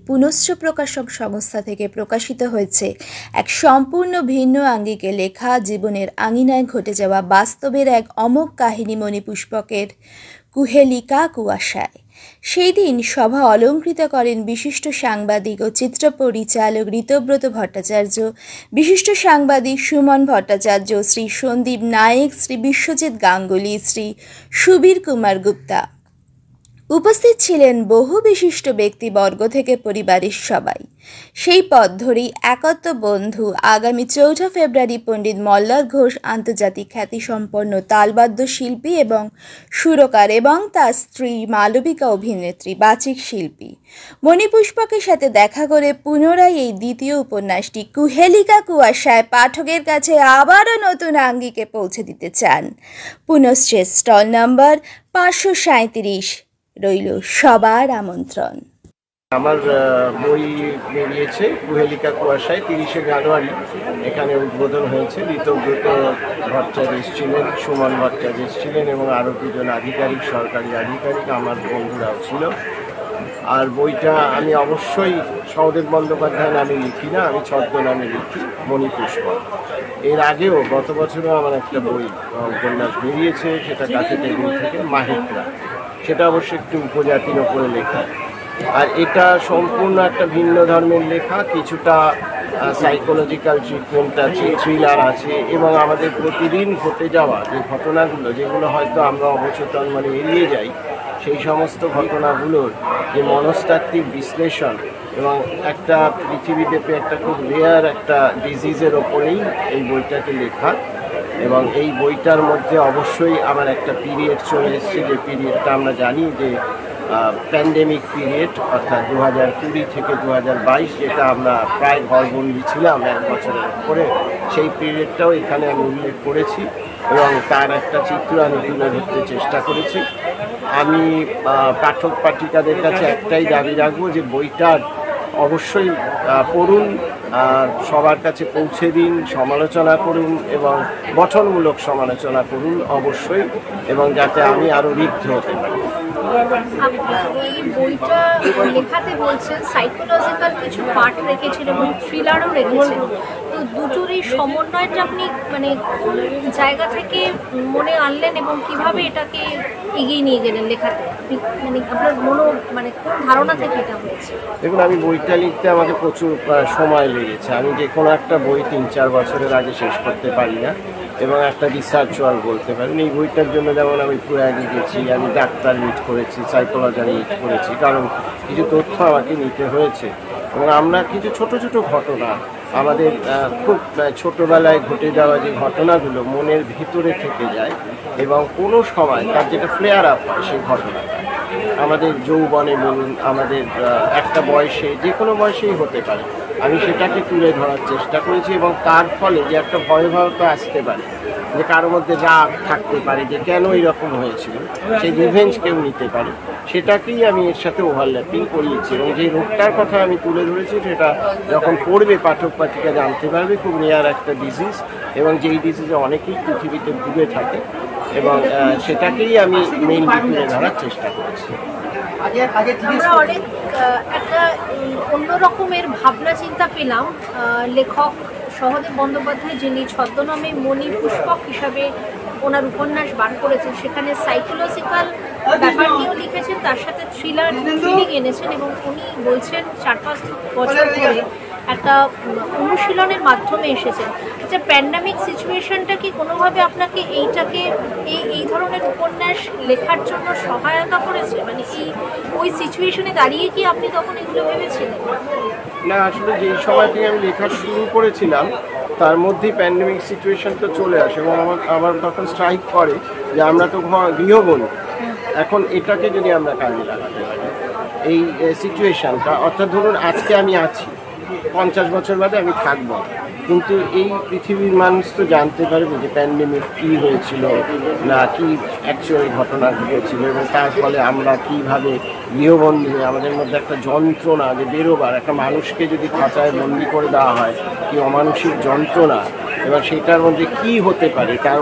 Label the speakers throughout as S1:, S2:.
S1: পুনশ্চ প্রকাশক সংস্থা থেকে প্রকাশিত হয়েছে এক সম্পূর্ণ ভিন্ন আঙ্গিকে লেখা জীবনের আঙিনায় ঘটে যাওয়া বাস্তবের এক অমোঘ কাহিনী মণিপুষ্পকের কুহেলিকা কুয়াশায়। সেই দিন সভা অলঙ্কৃত করেন বিশিষ্ট সাংবাদিক ও চিত্র পরিচালক ঋতব্রত ভট্টাচার্য, বিশিষ্ট সাংবাদিক সুমন ভট্টাচার্য, শ্রী সন্দীপ নায়েক, শ্রী বিশ্বজিৎ গাঙ্গুলি, শ্রী সুবীর কুমার গুপ্তা। উপস্থিত ছিলেন বহু বিশিষ্ট ব্যক্তিবর্গ থেকে পরিবারের সবাই। সেই পথ ধরেই একত্ব বন্ধু আগামী 4 ফেব্রুয়ারি পণ্ডিত মল্লার ঘোষ আন্তর্জাতিক খ্যাতিসম্পন্ন তালবাদ্য শিল্পী এবং সুরকার এবং তার স্ত্রী মালবিকা অভিনেত্রী বাচিক শিল্পী মণিপুষ্পকের সাথে দেখা করে পুনরায় এই দ্বিতীয় উপন্যাসটি কুহেলিকা কুয়াশায় পাঠকের কাছে আবারও নতুন আঙ্গিকে পৌঁছে দিতে চান। পুনশ্চ স্টল নম্বর 537 রইল সবার আমন্ত্রণ।
S2: আমার বই বেরিয়েছে কুহেলিকা কুয়াশায় 30শে জানুয়ারি। এখানে উদ্বোধন হয়েছে। ঋতব্রত ভট্টাচার্য এসেছিলেন, সুমন ভট্টাচার্য এসেছিলেন এবং আরও দুজন আধিকারিক, সরকারি আধিকারিক আমার বন্ধুরাও ছিল। আর বইটা আমি অবশ্যই সহদেব বন্দ্যোপাধ্যায় নামে লিখি না, আমি ছদ্মনামে লিখি, মণিপুষ্পক। এর আগেও গত বছরও আমার একটা বই উপন্যাস বেরিয়েছে, সেটা কাছে টেবিল থেকে, মাহিকরা। সেটা অবশ্যই একটু উপজাতির ওপরে লেখা। আর এটা সম্পূর্ণ একটা ভিন্ন ধর্মের লেখা, কিছুটা সাইকোলজিক্যাল ট্রিটমেন্ট আছে, থ্রিলার আছে এবং আমাদের প্রতিদিন ঘটে যাওয়া যে ঘটনাগুলো, যেগুলো হয়তো আমরা অবচেতন এড়িয়ে যাই, সেই সমস্ত ঘটনাগুলোর যে মনস্তাত্ত্বিক বিশ্লেষণ এবং একটা পৃথিবীব্যাপী একটা খুব রেয়ার একটা ডিজিজের ওপরেই এই বইটাকে লেখা। এবং এই বইটার মধ্যে অবশ্যই আমার একটা পিরিয়ড চলে এসছে, যে পিরিয়ডটা আমরা জানি যে প্যান্ডেমিক পিরিয়ড, অর্থাৎ 2020 থেকে 2022, যেটা আমরা প্রায় ঘরবন্দি ছিলাম 1 বছরের উপরে। সেই পিরিয়ডটাও এখানে আমি উল্লেখ করেছি এবং তার একটা চিত্র আমি তুলে ধরতে চেষ্টা করেছি। আমি পাঠক পাঠিকাদের কাছে একটাই দাবি রাখবো যে বইটার অবশ্যই পড়ুন, সবার কাছে পৌঁছে দিন, সমালোচনা করুন এবং গঠনমূলক সমালোচনা করুন অবশ্যই, এবং যাতে আমি আরও ঋদ্ধ হতে পারি।
S3: এই বইটা লেখাতে বলছেন সাইকোলজিক্যাল কিছু পার্ট রেখেছেন এবং থ্রিলারও রেখেছেন, তো দুটোরই সমন্বয়টা আপনি কোন জায়গা থেকে মনে আনলেন এবং কিভাবে এটাকে এগিয়ে নিয়ে গেলেন লেখাতে? আপনার কোন ধারণা থেকে এটা হয়েছে?
S2: দেখুন, আমি বইটা লিখতে আমাকে প্রচুর সময় লেগেছে। আমি যে কোনো একটা বই 3-4 বছরের আগে শেষ করতে পারি না এবং একটা রিসার্চ ওয়ার্ক বলতে পারেন। এই বইটার জন্য যেমন আমি প্রয়াগে গেছি, আমি ডাক্তার মিট করেছি, সাইকোলজার মিট করেছি, কারণ কিছু তথ্য আমাকে নিতে হয়েছে। এবং আমরা কিছু ছোট ছোট ঘটনা, আমাদের খুব ছোটোবেলায় ঘটে যাওয়া যে ঘটনাগুলো মনের ভিতরে থেকে যায় এবং কোনো সময় তার যেটা ফ্লেয়ার আপ হয়, সেই ঘটনাটা আমাদের যৌবনে বলুন, আমাদের একটা বয়সে, যে কোনো বয়সেই হতে পারে, আমি সেটাকে তুলে ধরার চেষ্টা করেছি। এবং তার ফলে যে একটা ভয়াবহতা আসতে পারে, যে কারোর মধ্যে রাগ থাকতে পারে যে কেন এরকম হয়েছিল, সেই রিভেঞ্জ কেউ নিতে পারে, সেটাকেই আমি এর সাথে ওভারল্যাপিং করিয়েছি। এবং যে রোগটার কথা আমি তুলে ধরেছি, সেটা যখন পড়বে পাঠক পাঠিকা জানতে পারবে খুব রেয়ার একটা ডিজিজ, এবং যেই ডিজিজে অনেকেই পৃথিবীতে ভুগে থাকে, এবং সেটাকেই আমি মেইনলি তুলে ধরার চেষ্টা করেছি।
S3: আমরা অনেক একটা অন্য রকমের ভাবনা চিন্তা পেলাম লেখক সহদেব বন্দ্যোপাধ্যায়, যিনি ছদ্মনামে মণিপুষ্পক হিসাবে ওনার উপন্যাস বার করেছেন, সেখানে সাইকোলজিক্যাল ব্যাপারটিও লিখেছেন, তার সাথে থ্রিলার ফিলিং এনেছেন এবং উনি বলছেন 4-5 বছর ধরে একটা অনুশীলনের মাধ্যমে এসেছেন। আচ্ছা, প্যান্ডামিক সিচুয়েশনটা কি কোনোভাবে আপনাকে এই ধরনের উপন্যাস লেখার জন্য সহায়তা করেছে? ওই সিচুয়েশনে দাঁড়িয়ে কি আপনি তখন এগুলো ভেবেছিলেন?
S2: না, আসলে যেই সময় থেকে আমি লেখা শুরু করেছিলাম তার মধ্যেই প্যান্ডেমিক সিচুয়েশনটা চলে আসে এবং আমার তখন স্ট্রাইক করে যে আমরা তো গৃহবন্দী, এখন এটাকে যদি আমরা কাজে লাগাতে পারি, এই সিচুয়েশানটা, অর্থাৎ ধরুন আজকে আমি আছি, 50 বছর বাদে আমি থাকবো, কিন্তু এই পৃথিবীর মানুষ তো জানতে পারবে যে প্যান্ডেমিক কী হয়েছিল না কি অ্যাকচুয়াল ঘটনা ঘটেছিল, এবং তার ফলে আমরা কীভাবে গৃহবন্দী হয়ে আমাদের মধ্যে একটা যন্ত্রণা যে বেরোবার, একটা মানুষকে যদি খাঁচায় বন্দি করে দেওয়া হয়, কি অমানসিক যন্ত্রণা, এবং সেটার মধ্যে কি হতে পারে, তার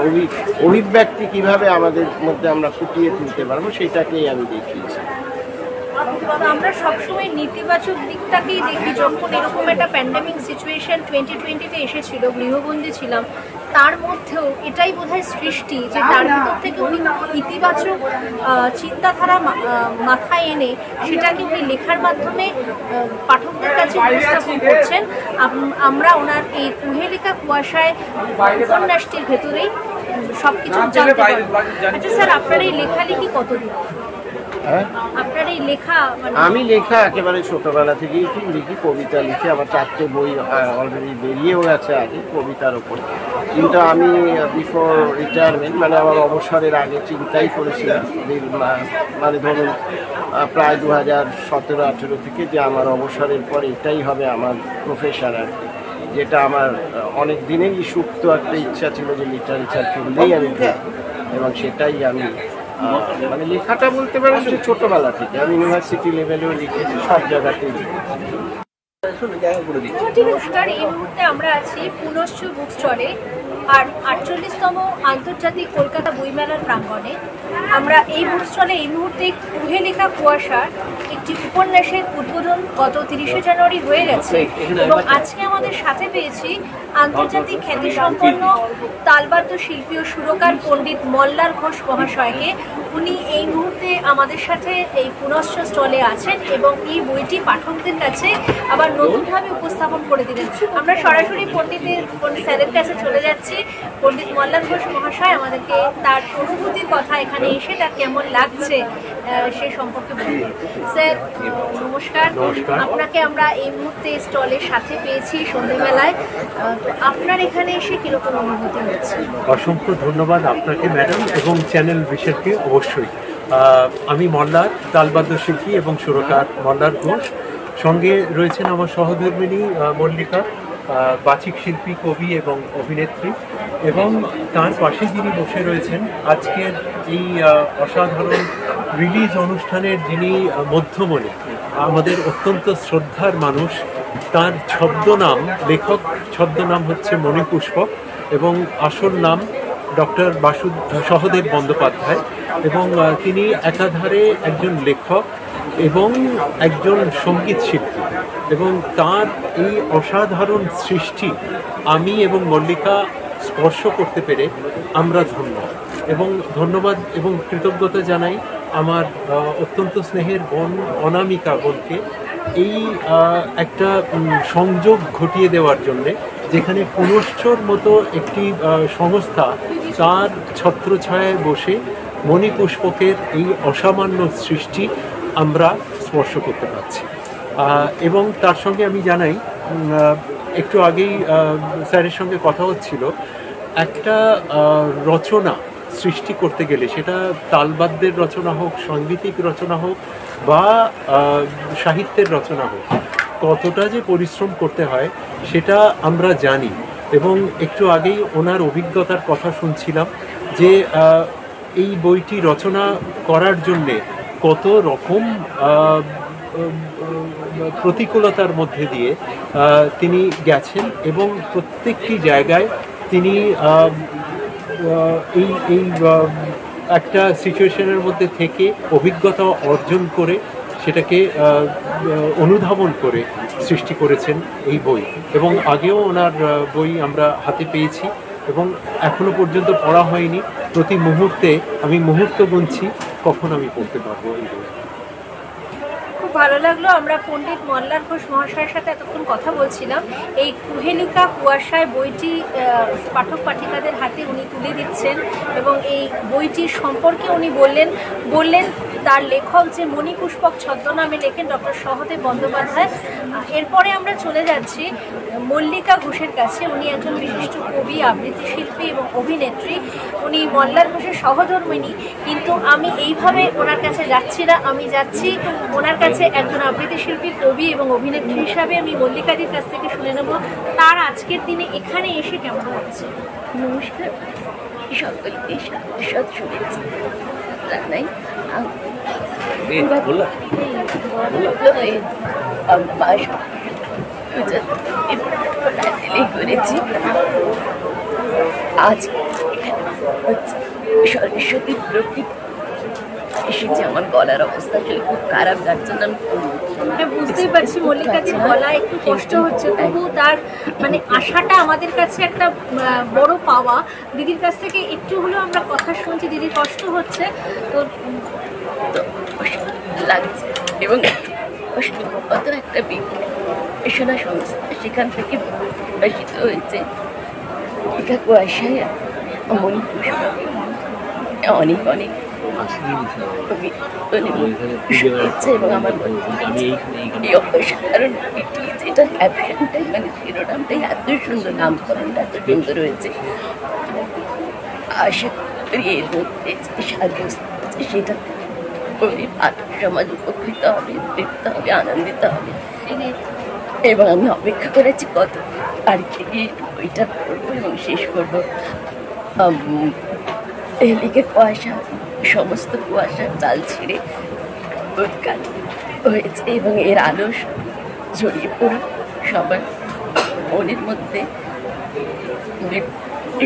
S2: অভিব্যক্তি কীভাবে আমাদের মধ্যে আমরা ফুটিয়ে তুলতে পারবো, সেটাকেই আমি দেখিয়েছি।
S3: আমরা সবসময় নেতিবাচক দিকটাকেই দেখি। যখন এরকম একটা প্যান্ডেমিক সিচুয়েশন 2020-তে এসেছিল, গৃহবন্দী ছিলাম, তার মধ্যেও এটাই বোধহয় সৃষ্টি যে তার ভিতর থেকে উনি ইতিবাচক চিন্তাধারা মাথায় এনে সেটাকে উনি লেখার মাধ্যমে পাঠকদের কাছে উপস্থাপন করছেন। আমরা ওনার এই কুহেলিকা কুয়াশায় উপন্যাসটির ভেতরেই সবকিছু জানতে পারি। আচ্ছা স্যার, আপনার এই লেখালেখি কতদিন? আপনার এই লেখা
S2: আমি লেখা একেবারে ছোটবেলা থেকেই লিখি, কবিতা লিখি। আমার 4টে বই অলরেডি বেরিয়েও গেছে আগে কবিতার ওপর। কিন্তু আমি বিফোর রিটায়ারমেন্ট, মানে আমার অবসরের আগে চিন্তাই করেছিলাম, মানে ধরুন প্রায় 2017-18 থেকে, যে আমার অবসরের পর এটাই হবে আমার প্রফেশন আর কি। যেটা আমার অনেক দিনেরই সুপ্ত একটা ইচ্ছা ছিল যে লিটারেচার ফিল্ডেই আমি এবং সেটাই আমি মানে লেখাটা বলতে পারেন যে ছোটবেলা থেকে। আমি ইউনিভার্সিটি লেভেলেও লিখেছি, সব জায়গাতেই লিখেছি।
S3: নমস্কার, এই মুহূর্তে আমরা আছি পুনশ্চ বুক স্টলে আর 48তম আন্তর্জাতিক কলকাতা বইমেলার প্রাঙ্গণে। আমরা এই বুক স্টলে এই মুহূর্তে কুহেলিকা কুয়াশার একটি উপন্যাসের উদ্বোধন গত 30শে জানুয়ারি হয়ে গেছে এবং আজকে আমাদের সাথে পেয়েছি আন্তর্জাতিক খ্যাতিসম্পন্ন তালবাদ্য শিল্পী ও সুরকার পণ্ডিত মল্লার ঘোষ মহাশয়কে। উনি এই মুহূর্তে আমাদের সাথে এই পুনশ্চ স্টলে আছেন এবং এই বইটি পাঠকদের কাছে আবার নতুনভাবে উপস্থাপন করে দিলেন। আমরা সরাসরি পণ্ডিত স্যারের কাছে চলে যাচ্ছি। পণ্ডিত মল্লার ঘোষ মহাশয় আমাদেরকে তার অনুভূতির কথা, এখানে এসে তার কেমন লাগছে সে সম্পর্কে বলবেন। স্যার নমস্কার, আপনাকে আমরা এই মুহূর্তে স্টলের সাথে পেয়েছি সন্ধ্যেবেলায়। তো আপনার এখানে এসে কিরকম অনুভূতি হচ্ছে?
S4: অসংখ্য ধন্যবাদ আপনাকে ম্যাডাম এবং চ্যানেল বিশেষকে। অবশ্যই আমি মল্লার, তালবাদ্য শিল্পী এবং সুরকার মল্লার ঘোষ। সঙ্গে রয়েছেন আমার সহধর্মিণী মল্লিকা, বাচিক শিল্পী, কবি এবং অভিনেত্রী। এবং তার পাশে যিনি বসে রয়েছেন আজকের এই অসাধারণ রিলিজ অনুষ্ঠানের যিনি মধ্যমণি, আমাদের অত্যন্ত শ্রদ্ধার মানুষ। তার ছদ্মনাম, লেখক ছদ্মনাম হচ্ছে মণিপুষ্পক এবং আসল নাম ডক্টর সহদেব বন্দ্যোপাধ্যায়। এবং তিনি একাধারে একজন লেখক এবং একজন সঙ্গীত শিল্পী। এবং তার এই অসাধারণ সৃষ্টি আমি এবং মল্লিকা স্পর্শ করতে পেরে আমরা ধন্য। এবং ধন্যবাদ এবং কৃতজ্ঞতা জানাই আমার অত্যন্ত স্নেহের বোন অনামিকা বোনকে এই একটা সংযোগ ঘটিয়ে দেওয়ার জন্যে, যেখানে পুনশ্চর মতো একটি সংস্থা তার ছত্রছায়ায় বসে মণিপুষ্পকের এই অসামান্য সৃষ্টি আমরা স্পর্শ করতে পারছি। এবং তার সঙ্গে আমি জানাই, একটু আগেই স্যারের সঙ্গে কথা হচ্ছিল, একটা রচনা সৃষ্টি করতে গেলে সেটা তালবাদ্যের রচনা হোক, সাংগীতিক রচনা হোক বা সাহিত্যের রচনা হোক, কতটা যে পরিশ্রম করতে হয় সেটা আমরা জানি। এবং একটু আগেই ওনার অভিজ্ঞতার কথা শুনছিলাম যে এই বইটি রচনা করার জন্যে কত রকম প্রতিকূলতার মধ্যে দিয়ে তিনি গেছেন এবং প্রত্যেকটি জায়গায় তিনি এই একটা সিচুয়েশনের মধ্যে থেকে অভিজ্ঞতা অর্জন করে সেটাকে অনুধাবন করে সৃষ্টি করেছেন এই বই। এবং আগেও ওনার বই আমরা হাতে পেয়েছি এবং এখনো পর্যন্ত পড়া হয়নি। প্রতি মুহূর্তে আমি মুহূর্ত গুনছি কখন আমি পড়তে পারবো এই বই।
S3: খুব ভালো লাগলো। আমরা পণ্ডিত মল্লার ঘোষ মহাশয়ের সাথে এতক্ষণ কথা বলছিলাম। এই কুহেলিকা কুয়াশায় বইটি পাঠক পাঠিকাদের হাতে উনি তুলে দিচ্ছেন এবং এই বইটির সম্পর্কে উনি বললেন তার লেখক যে মণিপুষ্পক ছদ্মনামে লেখেন ডক্টর সহদেব বন্দ্যোপাধ্যায়। এরপরে আমরা চলে যাচ্ছি মল্লিকা ঘোষের কাছে। উনি একজন বিশিষ্ট কবি, আবৃত্তি শিল্পী এবং অভিনেত্রী। উনি মল্লার ঘোষের সহধর্মিণী, কিন্তু আমি এইভাবে ওনার কাছে যাচ্ছি না, আমি যাচ্ছি ওনার কাছে একজন আবৃত্তি শিল্পী, কবি এবং অভিনেত্রী হিসাবে। আমি মল্লিকাদির কাছ থেকে শুনে নেব তার আজকের দিনে এখানে এসে কেমন লাগছে।
S5: নমস্কার সকলকে, সৎ শুনেছি জানাই। করেছি আজ এখানে হচ্ছে সরস্বতীর প্রতীক এসেছি, আমার গলার অবস্থা খুব খারাপ, যার জন্য আমি
S3: বুঝতেই পারছি মল্লিকাদির গলা একটু কষ্ট হচ্ছে, তবু তার মানে আশাটা আমাদের কাছে একটা বড় পাওয়া। দিদির কাছ থেকে একটু হলেও আমরা কথা শুনছি, দিদির কষ্ট হচ্ছে তো
S5: লাগছে এবং কষ্ট একটা বিজ্ঞানা সংস্থা সেখান থেকে প্রকাশিত হয়েছে কুয়াশায় মনি পুষ্পক। অনেক অনেক এবং আমার এই অসাধারণ যেটা ক্যাপশনটাই মানে শিরোনামটাই এত সুন্দর, নামকরণটা এত সুন্দর হয়েছে। আশা করি এর মধ্যে যে সাজস্থান আছে সেটা সমাজ উপকৃত হবে, তৃপ্ত হবে, আনন্দিত হবে। এবং আমি অপেক্ষা করেছি কত তারিখে গিয়ে বইটা পড়বো এবং শেষ করবো। এদিকে কুয়াশা, সমস্ত কুয়াশার জাল ছিঁড়ে উৎকাল হয়েছে এবং এর আলো জড়িয়ে পড়ে সবার মনের মধ্যে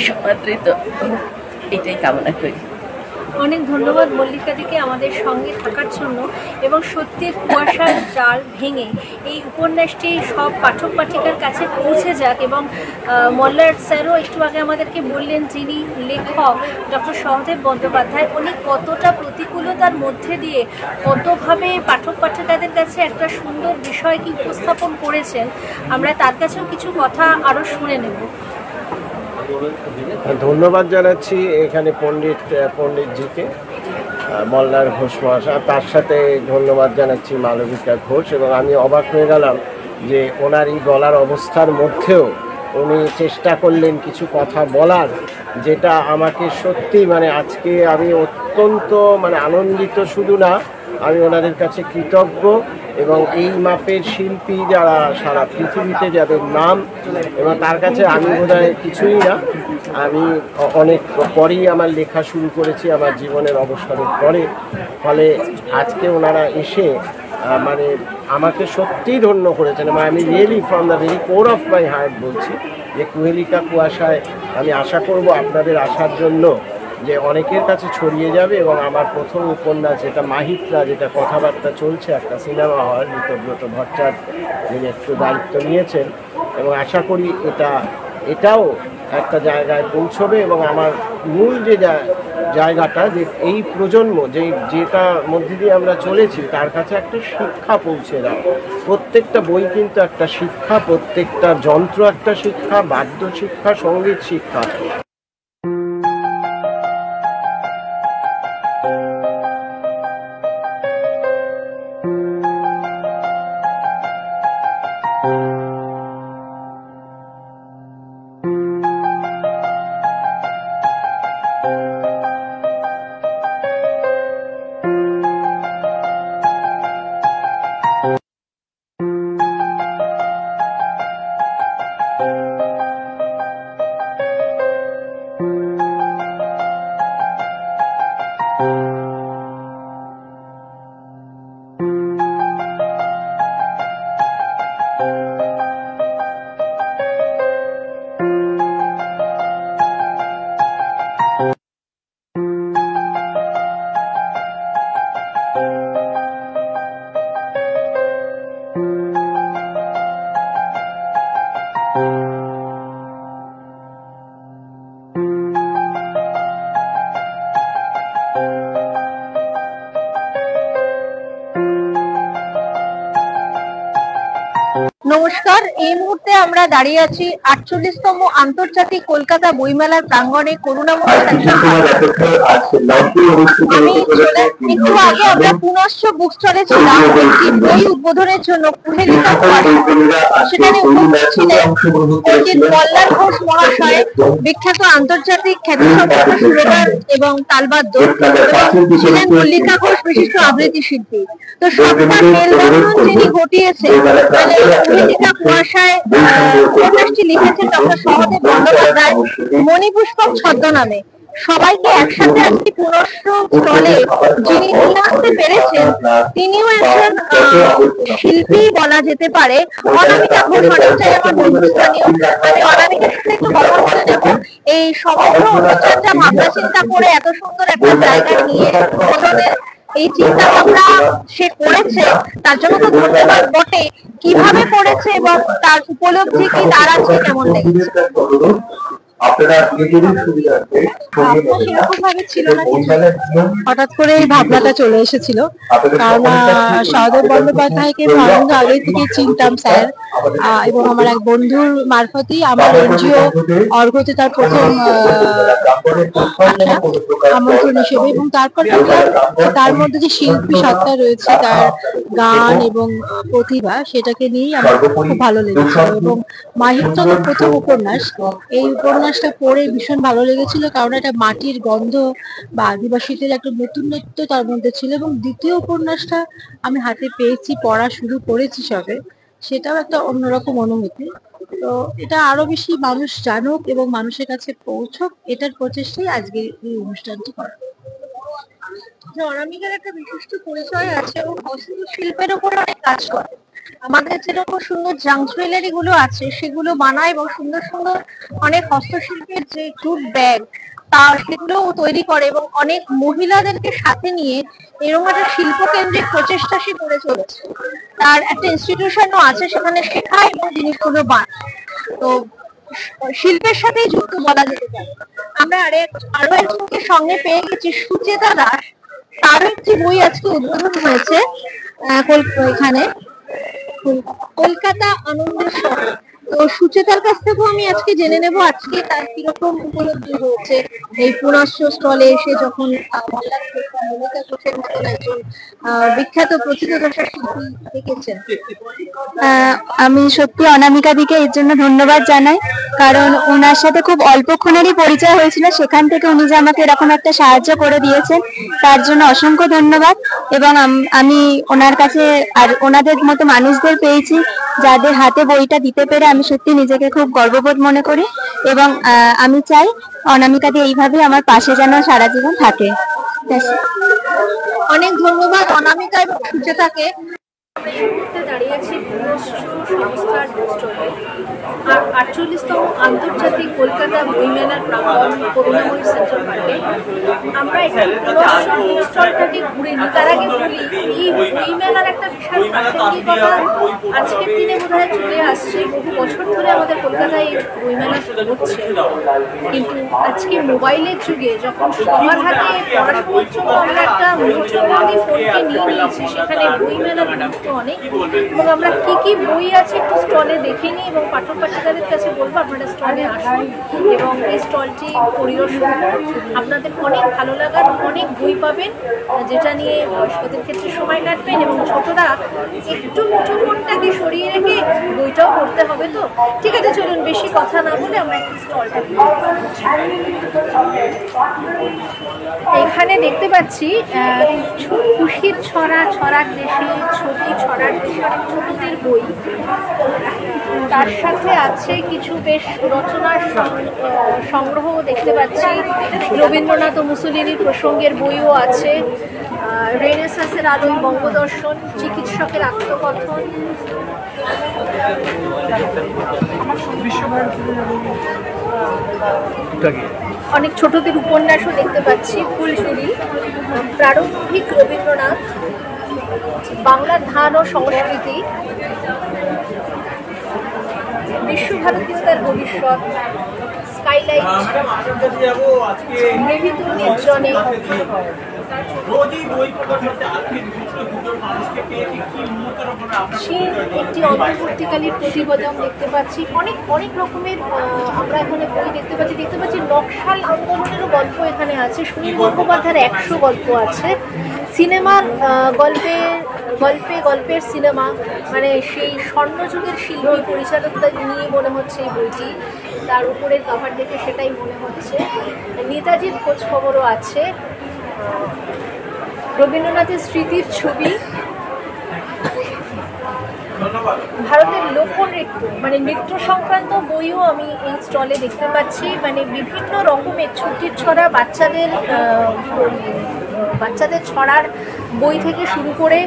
S5: সমাদৃত, এটাই কামনা করি।
S3: অনেক ধন্যবাদ মল্লিকাদিকে আমাদের সঙ্গে থাকার জন্য, এবং সত্যির কুয়াশার জাল ভেঙে এই উপন্যাসটি সব পাঠক পাঠিকার কাছে পৌঁছে যাক। এবং মল্লার স্যারও একটু আগে আমাদেরকে বললেন, যিনি লেখক ডক্টর সহদেব বন্দ্যোপাধ্যায়, উনি কতটা প্রতিকূলতার মধ্যে দিয়ে কতভাবে পাঠক পাঠিকাদের কাছে একটা সুন্দর বিষয়কে উপস্থাপন করেছেন। আমরা তার কাছেও কিছু কথা আরও শুনে নেব।
S2: ধন্যবাদ জানাচ্ছি এখানে পণ্ডিতজিকে, মল্লার ঘোষ মহাশয়, তার সাথে ধন্যবাদ জানাচ্ছি মালবিকা ঘোষ। এবং আমি অবাক হয়ে গেলাম যে ওনার এই গলার অবস্থার মধ্যেও উনি চেষ্টা করলেন কিছু কথা বলার, যেটা আমাকে সত্যি মানে আজকে আমি অত্যন্ত মানে আনন্দিত, শুধু না আমি ওনাদের কাছে কৃতজ্ঞ। এবং এই মাপের শিল্পী যারা সারা পৃথিবীতে, যাদের নাম, এবং তার কাছে আমি বোধহয় কিছুই না। আমি অনেক পরেই আমার লেখা শুরু করেছি, আমার জীবনের অবসরের পরে। ফলে আজকে ওনারা এসে মানে আমাকে সত্যিই ধন্য করেছেন। এবং আমি really from the very core of my heart বলছি যে কুহেলিকা কুয়াশায় আমি আশা করব আপনাদের আসার জন্য যে অনেকের কাছে ছড়িয়ে যাবে। এবং আমার প্রথম উপন্যাস যেটা মাহিত্রা, যেটা কথাবার্তা চলছে, একটা সিনেমা হল, ঋতব্রত ভট্টাচার্য যিনি একটু দায়িত্ব নিয়েছেন, এবং আশা করি এটাও একটা জায়গায় পৌঁছবে। এবং আমার মূল যে জায়গাটা, যে এই প্রজন্ম যেটার মধ্যে দিয়ে আমরা চলেছি, তার কাছে একটা শিক্ষা পৌঁছে দাও। প্রত্যেকটা বই কিন্তু একটা শিক্ষা, প্রত্যেকটা যন্ত্র একটা শিক্ষা, বাদ্য শিক্ষা, সঙ্গীত শিক্ষা।
S3: নমস্কার, এই মুহূর্তে আমরা দাঁড়িয়ে আছি ৪৮তম আন্তর্জাতিক কলকাতা বইমেলার প্রাঙ্গণে করুণাময়ী আমি একটু আগে আমরা পুনশ্চ বুক স্টলে ছিলাম একটি বই উদ্বোধনের জন্য কুহেলিকা কুয়াশা। সেখানে উপস্থিত ছিলেন পণ্ডিত মল্লার ঘোষ মহাশয়, বিখ্যাত আন্তর্জাতিক খ্যাতিসম্পন্ন সুরকার এবং তালবাদ্য, এবং ছিলেন মল্লিকা ঘোষ, বিশিষ্ট আবৃত্তি শিল্পী। তো সবটার মেলবন্ধন যিনি ঘটিয়েছেন, কুহেলিকা কুয়াশায় উপন্যাসটি লিখেছেন ডক্টর সহদেব বন্দ্যোপাধ্যায় মণিপুষ্পক ছদ্মনামে। সবাইকে একসাথে আজকে পুনশ্চ স্থলে যিনি নিয়ে আসতে পেরেছেন, তিনিও একজন শিল্পী বলা যেতে পারে। অনামিকা ঘোষ অনেকটাই আমার বন্ধুস্থানীয়। আমি অনামিকার সাথে একটু কথা বলে নেব। এই সমগ্র অনুষ্ঠানটা ভাবনা চিন্তা করে এত সুন্দর একটা জায়গায় নিয়ে ওদের
S6: এই চিন্তা ভাবনা সে করেছে তার জন্য তো ধন্যবাদ বটে, কিভাবে করেছে এবং তার উপলব্ধি কি তার আজকে কেমন লেগেছে? সেরকম ভাবে ছিল না, হঠাৎ করে এই ভাবনাটা চলে এসেছিল। কারণ সহদেব বন্দ্যোপাধ্যায়কে অনেক আগে থেকে চিনতাম স্যার, এবং আমার এক বন্ধুর মারফতেই আমার এনজিও অর্ঘতে তার প্রথম আমন্ত্রণ হিসেবে, এবং তারপর তার মধ্যে যে শিল্পী সত্তা রয়েছে, তার গান এবং প্রতিভা, সেটাকে নিয়েই আমার খুব ভালো লেগেছিল। এবং মাহিরচন্দ্রের প্রথম উপন্যাস, এই উপন্যাসটা পড়ে ভীষণ ভালো লেগেছিল, কারণ একটা মাটির গন্ধ বা আদিবাসীদের একটা নতুনত্ব তার মধ্যে ছিল। এবং দ্বিতীয় উপন্যাসটা আমি হাতে পেয়েছি, পড়া শুরু করেছি সবে, সেটাও একটা অন্যরকম অনুভূতি। তো এটা আরো বেশি মানুষ জানুক এবং মানুষের কাছে পৌঁছক, এটার প্রচেষ্টাই আজকে এই অনুষ্ঠানটি করা। অনামিকার একটা বিশিষ্ট পরিচয় আছে, ও হস্তশিল্পের উপর অনেক কাজ করে। আমাদের যেরকম সুন্দর জাং জুয়েলারি গুলো আছে সেগুলো বানায়, এবং সুন্দর সুন্দর অনেক হস্তশিল্পের যে জুট ব্যাগ সেগুলো তৈরি করে, এবং অনেক মহিলাদেরকে সাথে নিয়ে এরকম একটা শিল্প কেন্দ্রিক প্রচেষ্টা সে করে চলেছে। তার একটা ইনস্টিটিউশনও আছে, সেখানে শেখায় এবং জিনিসগুলো বানায়। তো শিল্পের সাথেই যুক্ত বলা যেতে পারে। আমরা আরো একজনকে সঙ্গে পেয়ে গেছি, সুচেতা দাস। তার একটি বই আজকে উদ্বোধন হয়েছে এখানে, কলকাতা আনন্দের শহর। তো সুচেতার কাছ থেকেও আমি আজকে জেনে নেব আজকে তার কিরকম উপলব্ধি হয়েছে এই পুনশ্চ স্টলে এসে, যখন একজন বিখ্যাত প্রথিতযশা শিল্পী দেখেছেন।
S7: আমি সত্যি অনামিকা দিকে এর জন্য ধন্যবাদ জানাই, কারণ ওনার সাথে খুব অল্পক্ষণেরই পরিচয় হয়েছিল, সেখান থেকে উনি যে আমাকে এরকম একটা সাহায্য করে দিয়েছেন, তার জন্য অসংখ্য ধন্যবাদ। এবং আমি ওনার কাছে আর ওনাদের মতো মানুষদের পেয়েছি যাদের হাতে বইটা দিতে পেরে আমি সত্যি নিজেকে খুব গর্ববোধ মনে করি, এবং আমি চাই অনামিকা দি এইভাবে আমার পাশে যেন সারা জীবন থাকে।
S6: অনেক ধন্যবাদ অনামিকা এবং সুচেতাকে।
S3: দাঁড়িয়েছি পুনশ্চ সংস্থার স্টলে, আর 48তম আন্তর্জাতিক কলকাতা বইমেলার প্রাঙ্গণ করুণাময়ী সেন্টার পার্কে। আমরা একটু পুনশ্চ স্টলটাকে ঘুরে নিই। তার আগে বলি, এই বইমেলার একটা বিশাল প্রাসঙ্গিকতা আজকের দিনে বোধহয় চলে আসছে। বহু বছর ধরে আমাদের কলকাতায় এই বইমেলা হচ্ছে, কিন্তু আজকে মোবাইলের যুগে যখন সবার হাতে পড়াশোনার জন্য আমরা একটা মুঠোবন্দি ফোনকে নিয়ে নিয়েছি, সেখানে বইমেলার গুরুত্ব অনেক। এবং আমরা কি কি বই আছে একটু স্টলে দেখে নিই, এবং পাঠক পাঠিকাদের কাছে বলবো আপনারা স্টলে আসুন এবং এই স্টলটি পরিদর্শন করুন। আপনাদের অনেক ভালো লাগার অনেক বই পাবেন, যেটা নিয়ে বয়স্কদের ক্ষেত্রে সময় কাটবেন, এবং ছোটরা একটু মুঠোফোনটাকে সরিয়ে রেখে বইটাও পড়তে হবে। তো ঠিক আছে, চলুন বেশি কথা না বলে আমরা একটু স্টলটা এখানে দেখতে পাচ্ছি খুশির ছড়া, ছড়ার দেশে ছবি, ছড়ার দেশে অনেক ছোটদের বই। তার সাথে আছে কিছু বেশ রচনার সংগ্রহ দেখতে পাচ্ছি। রবীন্দ্রনাথ ও মুসোলিনির প্রসঙ্গের বইও আছে। রেনেসাঁসের আলোয় বঙ্গদর্শন, চিকিৎসকের আত্মকথন, অনেক ছোটদের উপন্যাসও দেখতে পাচ্ছি। ফুলঝুরি, প্রারম্ভিক রবীন্দ্রনাথ, বাংলার ধান ও সংস্কৃতি, বিশ্বভারতীয়তার ভবিষ্যৎ, স্কাইলাইট, মেঘিতুর নির্জনে, একটি অন্তর্বর্তীকালীন প্রতিবেদন দেখতে পাচ্ছি। অনেক অনেক রকমের আমরা এখানে বই দেখতে পাচ্ছি। নকশাল আন্দোলনেরও গল্প এখানে আছে। সুনীল মুখোপাধ্যায়ের 100 গল্প আছে। সিনেমার গল্পের সিনেমা, মানে সেই স্বর্ণযুগের শিল্পী পরিচালকদের নিয়ে মনে হচ্ছে এই বইটি। তার উপরের কভার দেখে সেটাই মনে হচ্ছে। নেতাজির খোঁজ খবরও আছে। রবীন্দ্রনাথের স্মৃতির ছবি, ভারতের লোকনৃত্য, মানে নৃত্য সংক্রান্ত বইও আমি এই স্টলে দেখতে পাচ্ছি। মানে বিভিন্ন রকমের ছুটির ছড়া, বাচ্চাদের ছড়ার বই থেকে শুরু করে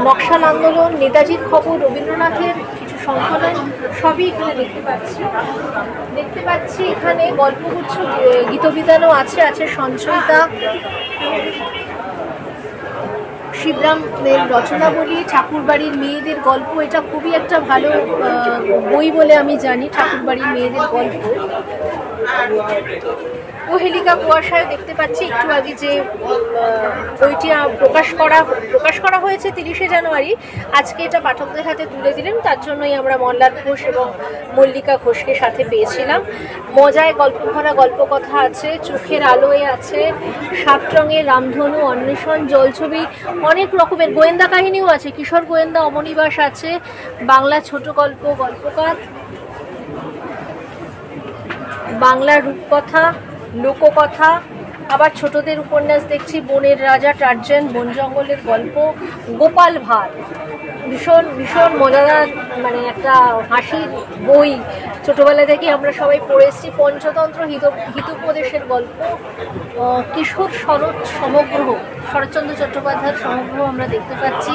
S3: নকশাল আন্দোলন, নেতাজির খবর, রবীন্দ্রনাথের কিছু সংকলন, সবই এখানে দেখতে পাচ্ছি। এখানে গল্পগুচ্ছ, গীতবিতানও আছে সঞ্চয়িতা, শিবরামের রচনাবলী, ঠাকুরবাড়ির মেয়েদের গল্প, এটা খুবই একটা ভালো বই বলে আমি জানি, ঠাকুরবাড়ির মেয়েদের গল্প। কুহেলিকা কুয়াশায় দেখতে পাচ্ছি একটু আগে যে বইটি প্রকাশ করা হয়েছে 30শে জানুয়ারি, আজকে এটা পাঠকদের হাতে তুলে দিলেন, তার জন্যই আমরা মল্লার ঘোষ এবং মল্লিকা ঘোষকে সাথে পেয়েছিলাম। মজায় গল্প ভরা গল্পকথা আছে, চোখের আলোয় আছে, 7 রঙের রামধনু, অন্বেষণ, জলছবি, অনেক রকমের গোয়েন্দা কাহিনীও আছে, কিশোর গোয়েন্দা অমনিবাস আছে, বাংলা ছোট গল্প, গল্পকার, বাংলা রূপকথা, লোককথা, আবার ছোটদের উপন্যাস দেখছি বনের রাজা টার্জান, বন জঙ্গলের গল্প, গোপাল ভাঁড়, ভীষণ ভীষণ মজাদার, মানে একটা হাসির বই, ছোটবেলা থেকে আমরা সবাই পড়ে এসেছি। পঞ্চতন্ত্র, হিতোপদেশের গল্প, কিশোর শরৎচন্দ্র চট্টোপাধ্যায়ের সমগ্র আমরা দেখতে পাচ্ছি,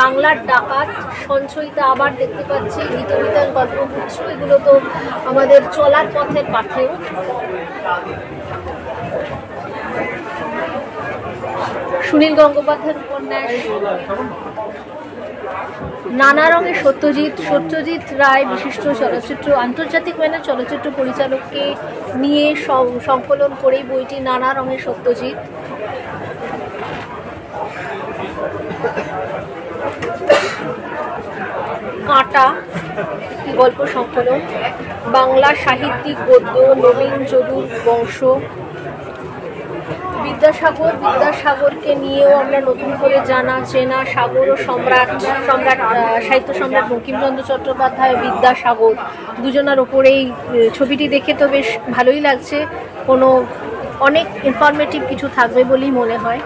S3: বাংলার ডাকাত, সঞ্চয়িতা আবার দেখতে পাচ্ছি, গীতবিতান গল্পগুচ্ছ, এগুলো তো আমাদের চলার পথের পাথেও। সুনীল গঙ্গোপাধ্যায়ের উপন্যাস, নানা রঙের সত্যজিৎ রায় বিশিষ্ট চলচ্চিত্র, আন্তর্জাতিক মানের চলচ্চিত্র পরিচালককে নিয়ে সংকলন করে বইটি নানা রঙের সত্যজিৎ। কাঁটা গল্প সংকলন, বাংলা সাহিত্যিক গদ্য, নবীন যদুর বংশ, বিদ্যাসাগরকে নিয়েও আমরা নতুন করে জানা চেনা, সাগর ও সম্রাট সাহিত্য সম্রাট বঙ্কিমচন্দ্র চট্টোপাধ্যায়, বিদ্যাসাগর, দুজনের ওপরেই ছবিটি দেখে তো বেশ ভালোই লাগছে, অনেক ইনফরমেটিভ কিছু থাকবে বলেই মনে হয়।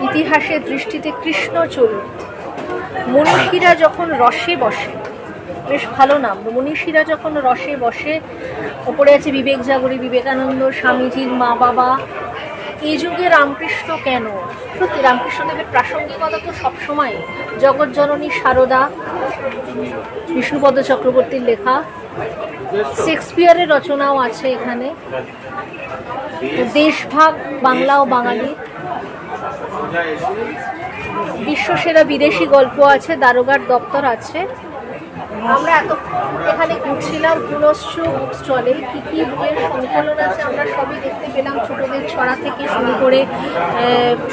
S3: ইতিহাসের দৃষ্টিতে কৃষ্ণচরিত, মনীষীরা যখন রসে বসে, বেশ ভালো নাম, মনীষীরা যখন রসে বসে, ওপরে আছে বিবেক জাগরী, বিবেকানন্দ, স্বামীজির মা বাবা, এই যুগে রামকৃষ্ণ কেন, সত্যি রামকৃষ্ণদেবের প্রাসঙ্গিকতা তো সবসময়, জগৎজননী সারদা, বিষ্ণুপদ চক্রবর্তীর লেখা, শেক্সপিয়ারের রচনাও আছে এখানে, দেশভাগ বাংলা ও বাঙালি, বিশ্বসেরা বিদেশি গল্প আছে, দারোগার দপ্তর আছে। আমরা এতক্ষণ এখানে ঘুরছিলাম পুনশ্চ বুক স্টলে, কী কী বইয়ের সংকলন আছে আমরা সবই দেখতে পেলাম, ছোটদের ছড়া থেকে শুরু করে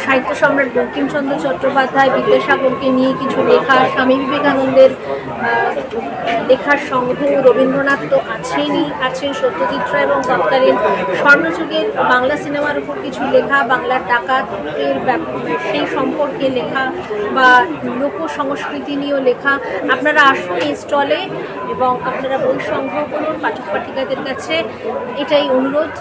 S3: সাহিত্য সম্রাট বঙ্কিমচন্দ্র চট্টোপাধ্যায়, বিদ্যাসাগরকে নিয়ে কিছু লেখা, স্বামী বিবেকানন্দের লেখার সংগ্রহ, রবীন্দ্রনাথ তো আছেন সত্যজিৎ রায় এবং তৎকালীন স্বর্ণযুগের বাংলা সিনেমার উপর কিছু লেখা, বাংলার ডাকাতের সেই সম্পর্কে লেখা বা লোক সংস্কৃতি নিয়েও লেখা। আপনারা আসুন এই স্টলে এবং আপনারা বই সংগ্রহ করুন, পাঠক পাঠিকাদের কাছে এটাই অনুরোধ।